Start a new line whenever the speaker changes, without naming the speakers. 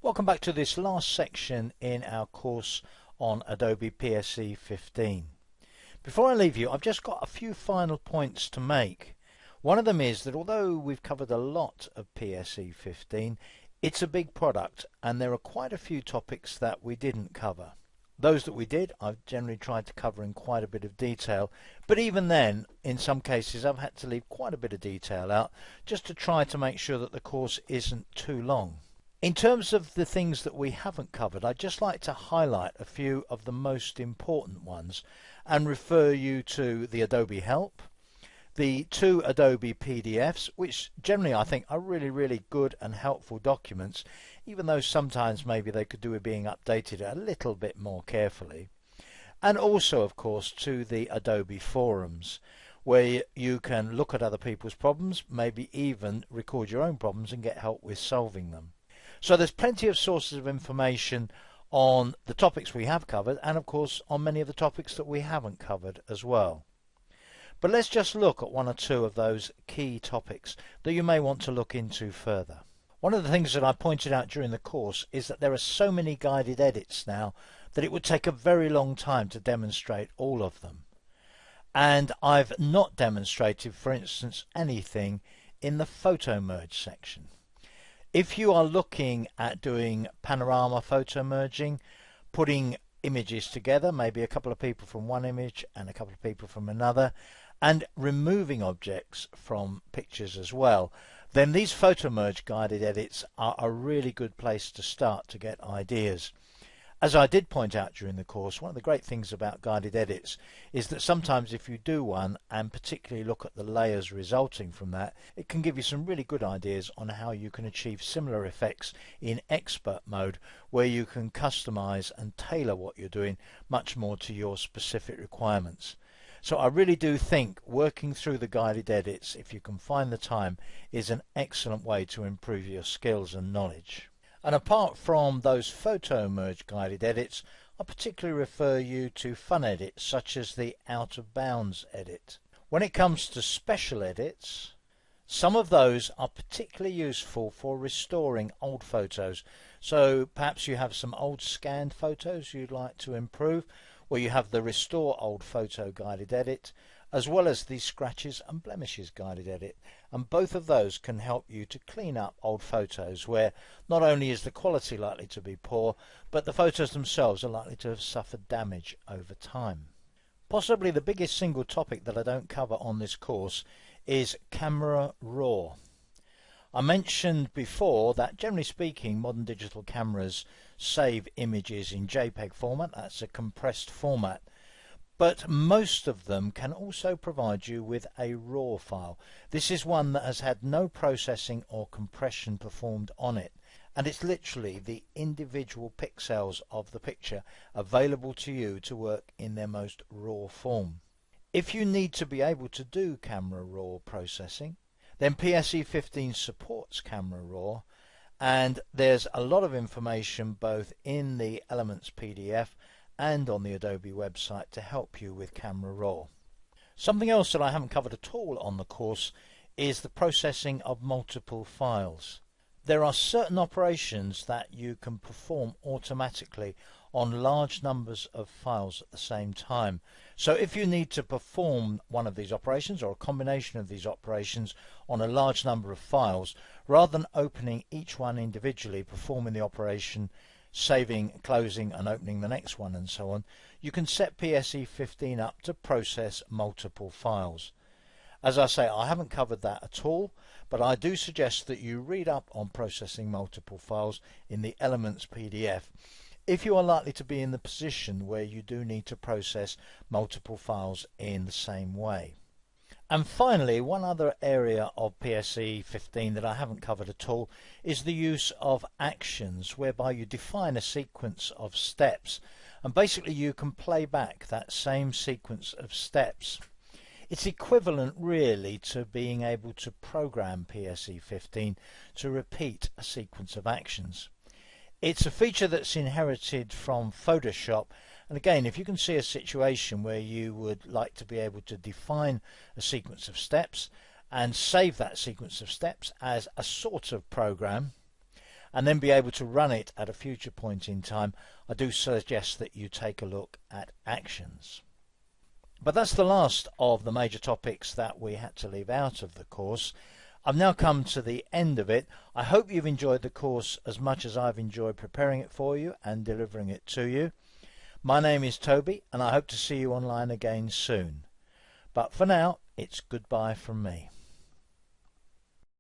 Welcome back to this last section in our course on Adobe PSE 15. Before I leave you, I've just got a few final points to make. One of them is that although we've covered a lot of PSE 15, it's a big product and there are quite a few topics that we didn't cover. Those that we did, I've generally tried to cover in quite a bit of detail, but even then, in some cases, I've had to leave quite a bit of detail out just to try to make sure that the course isn't too long. In terms of the things that we haven't covered, I'd just like to highlight a few of the most important ones and refer you to the Adobe Help, the 2 Adobe PDFs, which generally I think are really good and helpful documents, even though sometimes maybe they could do with being updated a little bit more carefully. And also, of course, to the Adobe forums, where you can look at other people's problems, maybe even record your own problems and get help with solving them. So there's plenty of sources of information on the topics we have covered and of course on many of the topics that we haven't covered as well. But let's just look at one or two of those key topics that you may want to look into further. One of the things that I pointed out during the course is that there are so many guided edits now that it would take a very long time to demonstrate all of them. And I've not demonstrated, for instance, anything in the photo merge section. If you are looking at doing panorama photo merging, putting images together, maybe a couple of people from one image and a couple of people from another, and removing objects from pictures as well, then these photo merge guided edits are a really good place to start to get ideas. As I did point out during the course, one of the great things about guided edits is that sometimes if you do one and particularly look at the layers resulting from that, it can give you some really good ideas on how you can achieve similar effects in expert mode, where you can customize and tailor what you're doing much more to your specific requirements. So I really do think working through the guided edits, if you can find the time, is an excellent way to improve your skills and knowledge. And apart from those photo merge guided edits, I particularly refer you to fun edits such as the out of bounds edit. When it comes to special edits, some of those are particularly useful for restoring old photos. So perhaps you have some old scanned photos you'd like to improve, or you have the restore old photo guided edit, as well as the scratches and blemishes guided edit, and both of those can help you to clean up old photos where not only is the quality likely to be poor, but the photos themselves are likely to have suffered damage over time. Possibly the biggest single topic that I don't cover on this course is camera raw. I mentioned before that generally speaking modern digital cameras save images in JPEG format, that's a compressed format. But most of them can also provide you with a RAW file. This is one that has had no processing or compression performed on it, and it's literally the individual pixels of the picture available to you to work in their most raw form. If you need to be able to do camera RAW processing, then PSE 15 supports camera RAW, and there's a lot of information both in the Elements PDF and on the Adobe website to help you with camera raw. Something else that I haven't covered at all on the course is the processing of multiple files. There are certain operations that you can perform automatically on large numbers of files at the same time. So if you need to perform one of these operations or a combination of these operations on a large number of files, rather than opening each one individually, performing the operation, saving, closing and opening the next one and so on, you can set PSE 15 up to process multiple files. As I say, I haven't covered that at all, but I do suggest that you read up on processing multiple files in the Elements PDF if you are likely to be in the position where you do need to process multiple files in the same way. And finally, one other area of PSE 15 that I haven't covered at all is the use of actions, whereby you define a sequence of steps and basically you can play back that same sequence of steps. It's equivalent really to being able to program PSE 15 to repeat a sequence of actions. It's a feature that's inherited from Photoshop, and again, if you can see a situation where you would like to be able to define a sequence of steps and save that sequence of steps as a sort of program, and then be able to run it at a future point in time, I do suggest that you take a look at actions. But that's the last of the major topics that we had to leave out of the course. I've now come to the end of it. I hope you've enjoyed the course as much as I've enjoyed preparing it for you and delivering it to you. My name is Toby, and I hope to see you online again soon. But for now, it's goodbye from me.